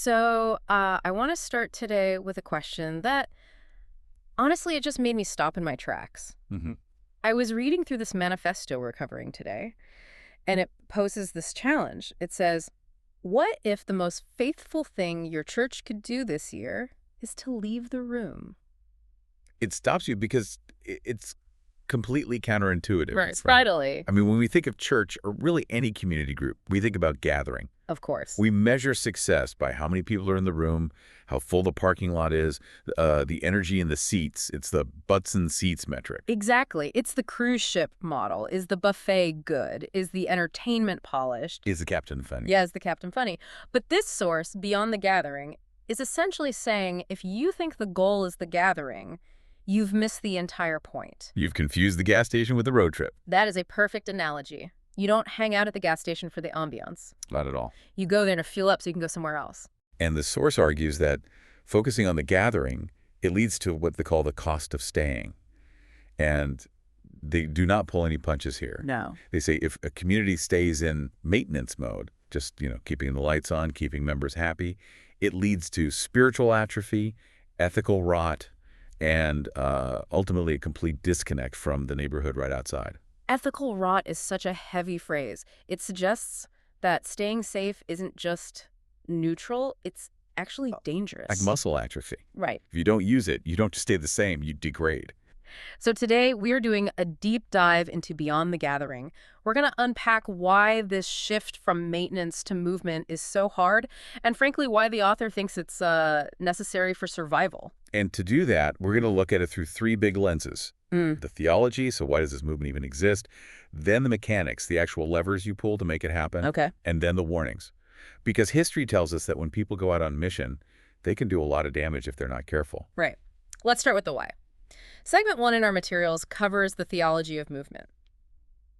I want to start today with a question that, honestly, it just made me stop in my tracks. Hmm. I was reading through this manifesto we're covering today, and it poses this challenge. It says, what if the most faithful thing your church could do this year is to leave the room? It stops you because it's completely counterintuitive, Right. right? Finally. I mean, when we think of church or really any community group, we think about gathering. Of course. We measure success by how many people are in the room, how full the parking lot is, the energy in the seats. It's the butts and seats metric. Exactly. It's the cruise ship model. Is the buffet good? Is the entertainment polished? Is the captain funny? Yeah, is the captain funny? But this source, Beyond the Gathering, is essentially saying if you think the goal is the gathering, you've missed the entire point. You've confused the gas station with the road trip. That is a perfect analogy. You don't hang out at the gas station for the ambiance. Not at all. You go there to fuel up so you can go somewhere else. And the source argues that focusing on the gathering, it leads to what they call the cost of staying. And they do not pull any punches here. No. They say if a community stays in maintenance mode, just, keeping the lights on, keeping members happy, it leads to spiritual atrophy, ethical rot, and ultimately a complete disconnect from the neighborhood right outside. Ethical rot is such a heavy phrase. It suggests that staying safe isn't just neutral, it's actually dangerous. Like muscle atrophy. Right. If you don't use it, you don't stay the same, you degrade. So today we are doing a deep dive into Beyond the Gathering. We're going to unpack why this shift from maintenance to movement is so hard, and frankly, why the author thinks it's necessary for survival. And to do that, we're going to look at it through three big lenses. The theology, so why does this movement even exist? Then the mechanics, the actual levers you pull to make it happen. Okay. And then the warnings. Because history tells us that when people go out on mission, they can do a lot of damage if they're not careful. Right. Let's start with the why. Segment 1 in our materials covers the theology of movement.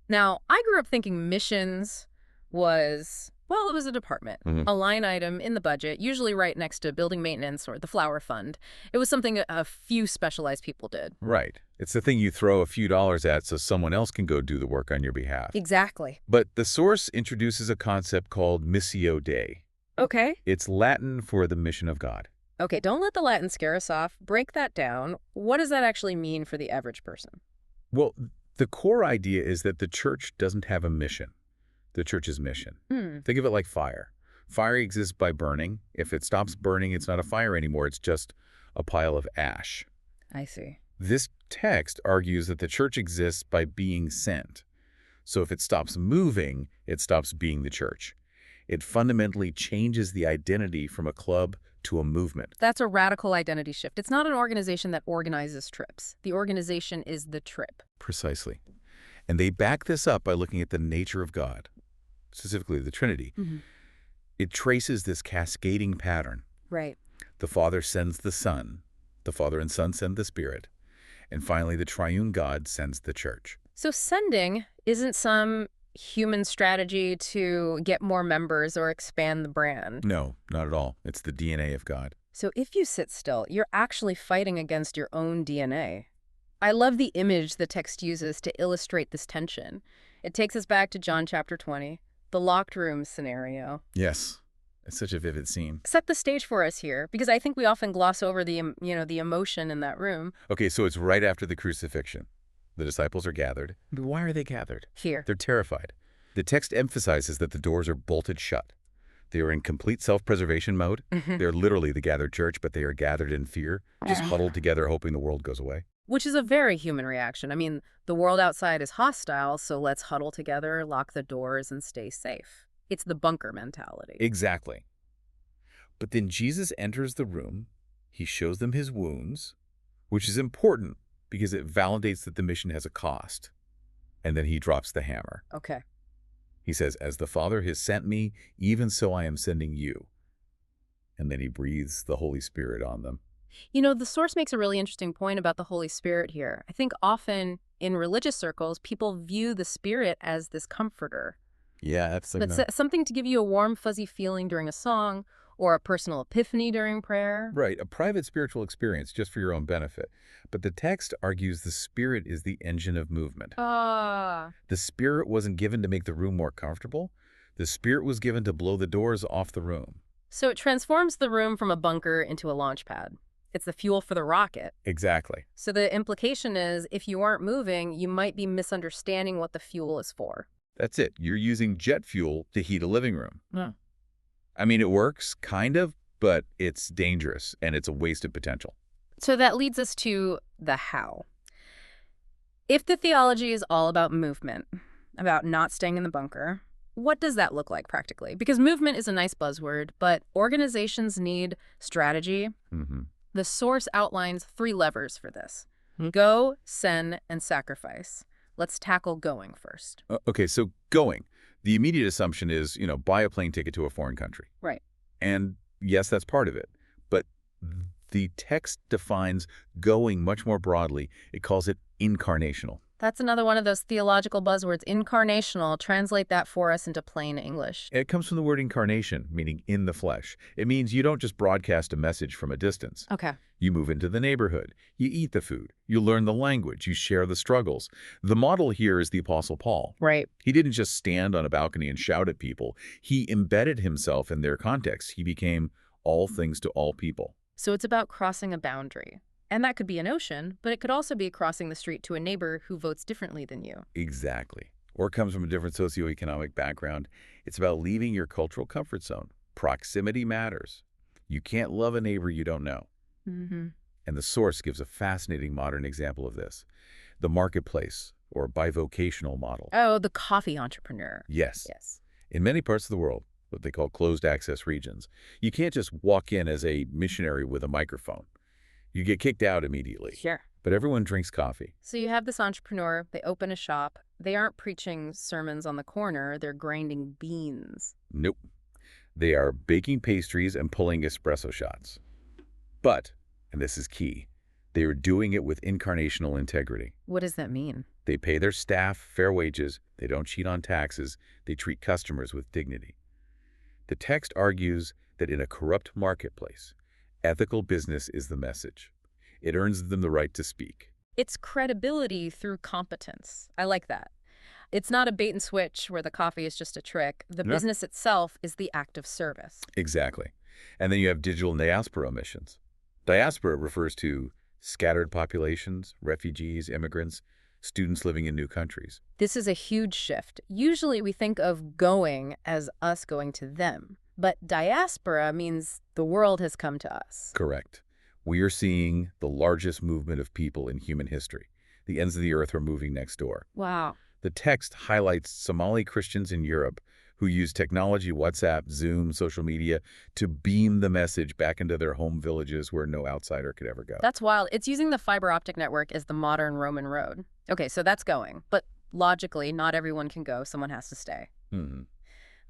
Now, I grew up thinking missions was, well, it was a department, a line item in the budget, usually right next to building maintenance or the flower fund. It was something a few specialized people did. Right. It's the thing you throw a few dollars at so someone else can go do the work on your behalf. Exactly. But the source introduces a concept called Missio Dei. Okay. It's Latin for the mission of God. Okay, don't let the Latin scare us off. Break that down. What does that actually mean for the average person? Well, the core idea is that the church doesn't have a mission. The church's mission. Think of it like fire. Fire exists by burning. If it stops burning, it's not a fire anymore. It's just a pile of ash. I see. This text argues that the church exists by being sent. So if it stops moving, it stops being the church. It fundamentally changes the identity from a club to a movement. That's a radical identity shift. It's not an organization that organizes trips. The organization is the trip. Precisely. And they back this up by looking at the nature of God, specifically the Trinity. It traces this cascading pattern. Right. The Father sends the Son. The Father and Son send the Spirit. And finally, the triune God sends the church. So sending isn't some human strategy to get more members or expand the brand. No, not at all. It's the DNA of God. So if you sit still, you're actually fighting against your own DNA. I love the image the text uses to illustrate this tension. It takes us back to John chapter 20, the locked room scenario. Yes. It's such a vivid scene. Set the stage for us here, because I think we often gloss over the emotion in that room. Okay, so it's right after the crucifixion. The disciples are gathered. But why are they gathered? Here. They're terrified. The text emphasizes that the doors are bolted shut. They are in complete self-preservation mode. They're literally the gathered church, but they are gathered in fear, just huddled together hoping the world goes away. Which is a very human reaction. I mean, the world outside is hostile, so let's huddle together, lock the doors, and stay safe. It's the bunker mentality. Exactly. But then Jesus enters the room. He shows them his wounds, which is important because it validates that the mission has a cost. And then he drops the hammer. Okay. He says, as the Father has sent me, even so I am sending you. And then he breathes the Holy Spirit on them. You know, the source makes a really interesting point about the Holy Spirit here. I think often in religious circles, people view the Spirit as this comforter. Yeah, that's Something to give you a warm, fuzzy feeling during a song or a personal epiphany during prayer. right, a private spiritual experience just for your own benefit. But the text argues the Spirit is the engine of movement. Ah. The Spirit wasn't given to make the room more comfortable. The Spirit was given to blow the doors off the room. So it transforms the room from a bunker into a launch pad. It's the fuel for the rocket. Exactly. So the implication is if you aren't moving, you might be misunderstanding what the fuel is for. That's it. You're using jet fuel to heat a living room. Yeah. I mean, it works, kind of, but it's dangerous and it's a waste of potential. So that leads us to the how. If the theology is all about movement, about not staying in the bunker, what does that look like practically? Because movement is a nice buzzword, but organizations need strategy. The source outlines 3 levers for this. Go, send, and sacrifice. Let's tackle going first. Okay, so going. The immediate assumption is, buy a plane ticket to a foreign country. Right. And yes, that's part of it. But the text defines going much more broadly. It calls it incarnational. That's another one of those theological buzzwords, incarnational. Translate that for us into plain English. It comes from the word incarnation, meaning in the flesh. It means you don't just broadcast a message from a distance. Okay. You move into the neighborhood. You eat the food. You learn the language. You share the struggles. The model here is the Apostle Paul. Right. He didn't just stand on a balcony and shout at people. He embedded himself in their context. He became all things to all people. So it's about crossing a boundary. And that could be an ocean, but it could also be crossing the street to a neighbor who votes differently than you. Exactly. Or comes from a different socioeconomic background. It's about leaving your cultural comfort zone. Proximity matters. You can't love a neighbor you don't know. And the source gives a fascinating modern example of this. The marketplace, or bivocational model. Oh, the coffee entrepreneur. Yes. Yes. In many parts of the world, what they call closed access regions, you can't just walk in as a missionary with a microphone. You get kicked out immediately. Sure. But everyone drinks coffee. So you have this entrepreneur, they open a shop. They aren't preaching sermons on the corner, they're grinding beans. Nope. They are baking pastries and pulling espresso shots. But, and this is key, they are doing it with incarnational integrity. What does that mean? They pay their staff fair wages, they don't cheat on taxes, they treat customers with dignity. The text argues that in a corrupt marketplace, ethical business is the message. It earns them the right to speak. It's credibility through competence. I like that. It's not a bait and switch where the coffee is just a trick. The business itself is the act of service. Exactly. And then you have digital diaspora missions. Diaspora refers to scattered populations, refugees, immigrants, students living in new countries. This is a huge shift. Usually we think of going as us going to them. But diaspora means the world has come to us. Correct. We are seeing the largest movement of people in human history. The ends of the earth are moving next door. Wow. The text highlights Somali Christians in Europe who use technology, WhatsApp, Zoom, social media, to beam the message back into their home villages where no outsider could ever go. That's wild. It's using the fiber optic network as the modern Roman road. Okay, so that's going. But logically, not everyone can go. Someone has to stay.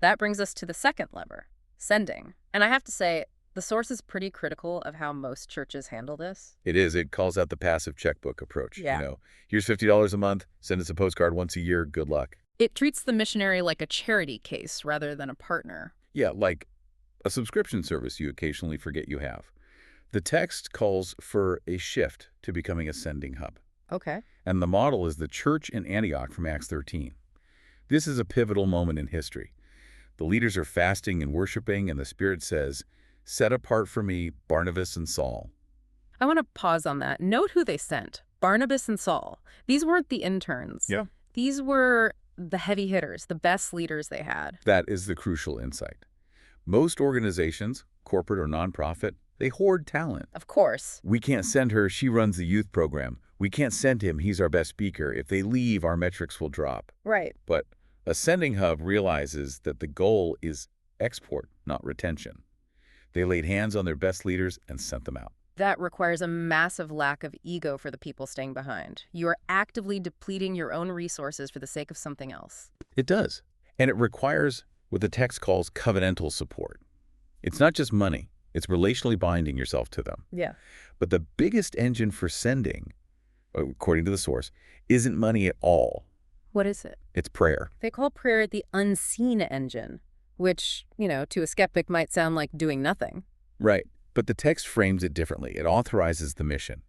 That brings us to the second lever, sending. And I have to say, the source is pretty critical of how most churches handle this. It is. It calls out the passive checkbook approach. Yeah. Here's $50 a month, send us a postcard once a year, good luck. It treats the missionary like a charity case rather than a partner. Yeah, like a subscription service you occasionally forget you have. The text calls for a shift to becoming a sending hub. Okay. And the model is the church in Antioch from Acts 13. This is a pivotal moment in history. The leaders are fasting and worshiping, and the Spirit says, "Set apart for me Barnabas and Saul." I want to pause on that. Note who they sent. Barnabas and Saul. These weren't the interns. Yeah. These were the heavy hitters, the best leaders they had. That is the crucial insight. Most organizations, corporate or nonprofit, they hoard talent. Of course. We can't send her, she runs the youth program. We can't send him, he's our best speaker. If they leave, our metrics will drop. Right. But a sending hub realizes that the goal is export, not retention. They laid hands on their best leaders and sent them out. That requires a massive lack of ego for the people staying behind. You are actively depleting your own resources for the sake of something else. It does. And it requires what the text calls covenantal support. It's not just money. It's relationally binding yourself to them. Yeah. But the biggest engine for sending, according to the source, isn't money at all. What is it? It's prayer. They call prayer the unseen engine, which, to a skeptic might sound like doing nothing. Right. But the text frames it differently. It authorizes the mission.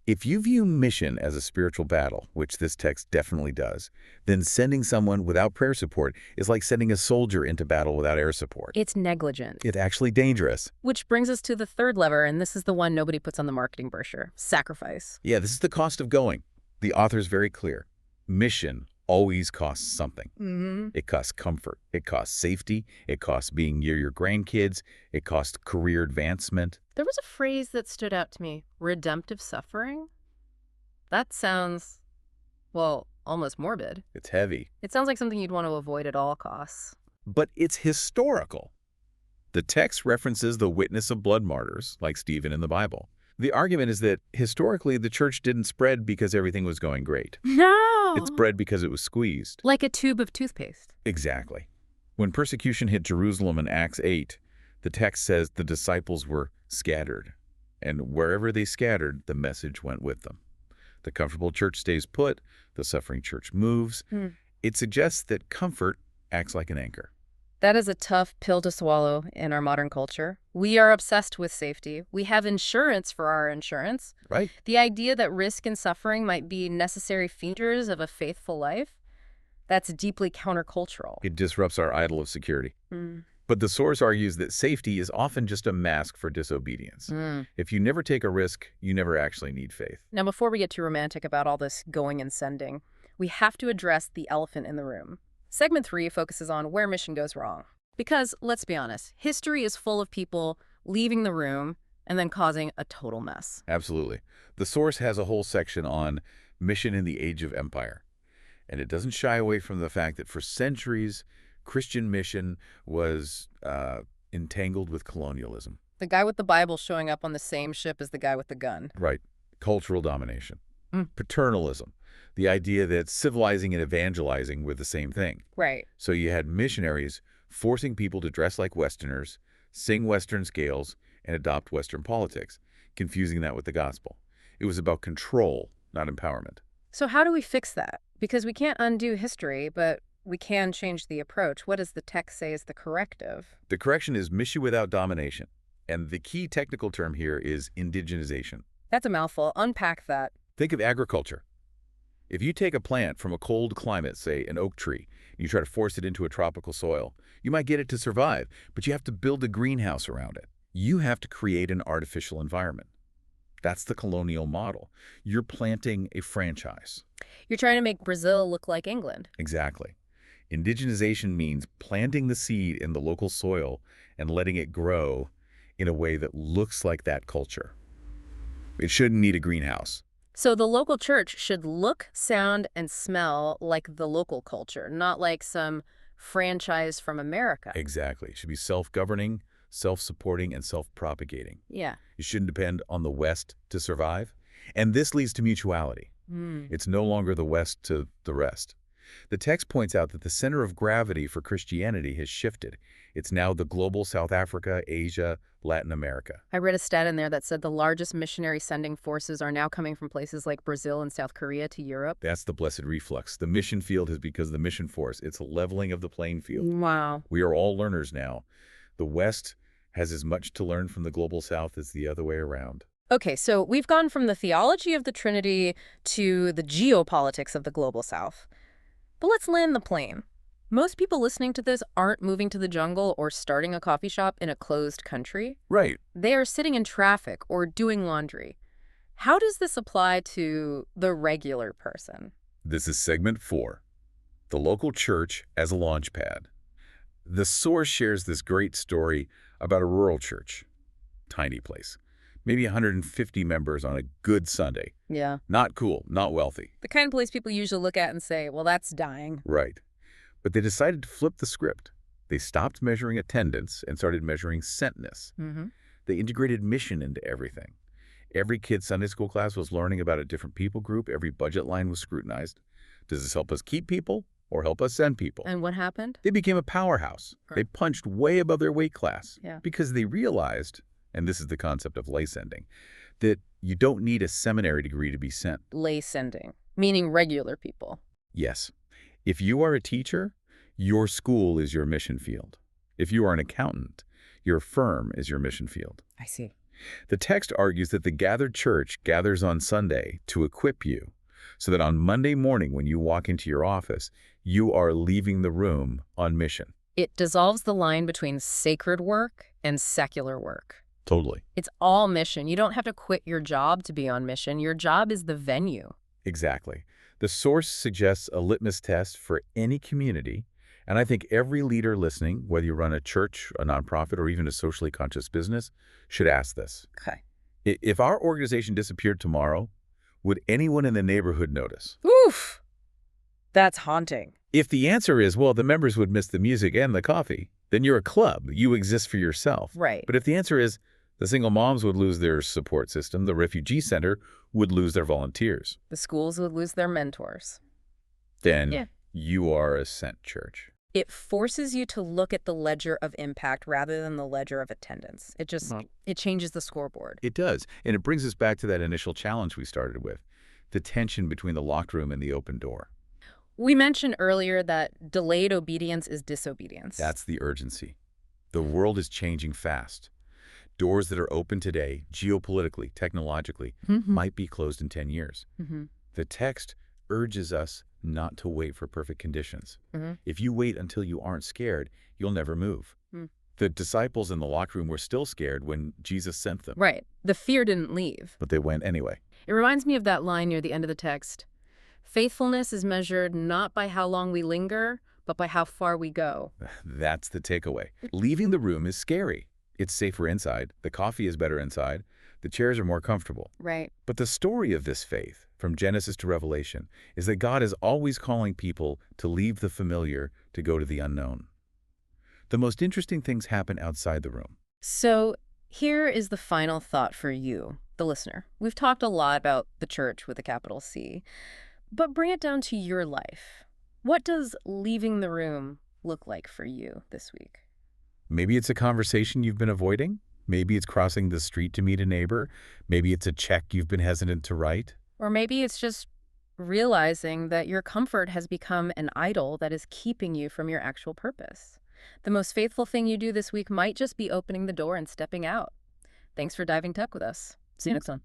If you view mission as a spiritual battle, which this text definitely does, then sending someone without prayer support is like sending a soldier into battle without air support. It's negligent. It's actually dangerous. Which brings us to the third lever, and this is the one nobody puts on the marketing brochure: sacrifice. Yeah, this is the cost of going. The author's very clear. Mission always costs something. It costs comfort. It costs safety. It costs being near your grandkids. It costs career advancement. There was a phrase that stood out to me: redemptive suffering. That sounds, well, almost morbid. It's heavy. It sounds like something you'd want to avoid at all costs. But it's historical. The text references the witness of blood martyrs, like Stephen in the Bible. The argument is that historically the church didn't spread because everything was going great. No! It spread because it was squeezed. Like a tube of toothpaste. Exactly. When persecution hit Jerusalem in Acts 8, the text says the disciples were scattered. And wherever they scattered, the message went with them. The comfortable church stays put. The suffering church moves. It suggests that comfort acts like an anchor. That is a tough pill to swallow in our modern culture. We are obsessed with safety. We have insurance for our insurance. Right. The idea that risk and suffering might be necessary features of a faithful life, that's deeply countercultural. It disrupts our idol of security. But the source argues that safety is often just a mask for disobedience. If you never take a risk, you never actually need faith. Now, before we get too romantic about all this going and sending, we have to address the elephant in the room. Segment 3 focuses on where mission goes wrong. Because, let's be honest, history is full of people leaving the room and then causing a total mess. Absolutely. The source has a whole section on mission in the age of empire. And it doesn't shy away from the fact that for centuries, Christian mission was entangled with colonialism. The guy with the Bible showing up on the same ship as the guy with the gun. Right. Cultural domination. Paternalism. The idea that civilizing and evangelizing were the same thing. Right. So you had missionaries forcing people to dress like Westerners, sing Western scales, and adopt Western politics, confusing that with the gospel. It was about control, not empowerment. So how do we fix that? Because we can't undo history, but we can change the approach. What does the text say is the corrective? The correction is mission without domination. And the key technical term here is indigenization. That's a mouthful. Unpack that. Think of agriculture. If you take a plant from a cold climate, say an oak tree, and you try to force it into a tropical soil, you might get it to survive, but you have to build a greenhouse around it. You have to create an artificial environment. That's the colonial model. You're planting a franchise. You're trying to make Brazil look like England. Exactly. Indigenization means planting the seed in the local soil and letting it grow in a way that looks like that culture. It shouldn't need a greenhouse. So the local church should look, sound, and smell like the local culture, not like some franchise from America. Exactly. It should be self-governing, self-supporting, and self-propagating. Yeah. It shouldn't depend on the West to survive. And this leads to mutuality. It's no longer the West to the rest. The text points out that the center of gravity for Christianity has shifted. It's now the global South Africa, Asia, Latin America. I read a stat in there that said the largest missionary sending forces are now coming from places like Brazil and South Korea to Europe. That's the blessed reflux. The mission field is because the mission force. It's a leveling of the playing field. Wow. We are all learners now. The West has as much to learn from the global South as the other way around. Okay, so we've gone from the theology of the Trinity to the geopolitics of the global South. But let's land the plane. Most people listening to this aren't moving to the jungle or starting a coffee shop in a closed country. Right. They are sitting in traffic or doing laundry. How does this apply to the regular person? This is segment 4, the local church as a launch pad. The source shares this great story about a rural church, tiny place, maybe 150 members on a good Sunday. Yeah. Not cool, not wealthy. The kind of place people usually look at and say, well, that's dying. Right. But they decided to flip the script. They stopped measuring attendance and started measuring sentness. They integrated mission into everything. Every kid's Sunday school class was learning about a different people group. Every budget line was scrutinized. Does this help us keep people or help us send people? And what happened? They became a powerhouse. Right. They punched way above their weight class. Yeah. Because they realized, and this is the concept of lay sending, that you don't need a seminary degree to be sent. Lay sending, meaning regular people. Yes. If you are a teacher, your school is your mission field. If you are an accountant, your firm is your mission field. I see. The text argues that the gathered church gathers on Sunday to equip you, so that on Monday morning when you walk into your office, you are leaving the room on mission. It dissolves the line between sacred work and secular work. Totally. It's all mission. You don't have to quit your job to be on mission. Your job is the venue. Exactly. The source suggests a litmus test for any community, and I think every leader listening, whether you run a church, a nonprofit, or even a socially conscious business, should ask this. Okay. If our organization disappeared tomorrow, would anyone in the neighborhood notice? Oof. That's haunting. If the answer is, well, the members would miss the music and the coffee, then you're a club. You exist for yourself. Right. But if the answer is, the single moms would lose their support system, the refugee center would lose their volunteers. The schools would lose their mentors. Then you are a sent church. It forces you to look at the ledger of impact rather than the ledger of attendance. It changes the scoreboard. It does. And it brings us back to that initial challenge we started with, the tension between the locked room and the open door. We mentioned earlier that delayed obedience is disobedience. That's the urgency. The world is changing fast. Doors that are open today, geopolitically, technologically, might be closed in 10 years. The text urges us not to wait for perfect conditions. If you wait until you aren't scared, you'll never move. The disciples in the locked room were still scared when Jesus sent them. Right. The fear didn't leave. But they went anyway. It reminds me of that line near the end of the text. Faithfulness is measured not by how long we linger, but by how far we go. That's the takeaway. Leaving the room is scary. It's safer inside. The coffee is better inside. The chairs are more comfortable. Right. But the story of this faith, from Genesis to Revelation, is that God is always calling people to leave the familiar to go to the unknown. The most interesting things happen outside the room. So here is the final thought for you, the listener. We've talked a lot about the church with a capital C, but bring it down to your life. What does leaving the room look like for you this week? Maybe it's a conversation you've been avoiding. Maybe it's crossing the street to meet a neighbor. Maybe it's a check you've been hesitant to write. Or maybe it's just realizing that your comfort has become an idol that is keeping you from your actual purpose. The most faithful thing you do this week might just be opening the door and stepping out. Thanks for diving tech with us. See you next time.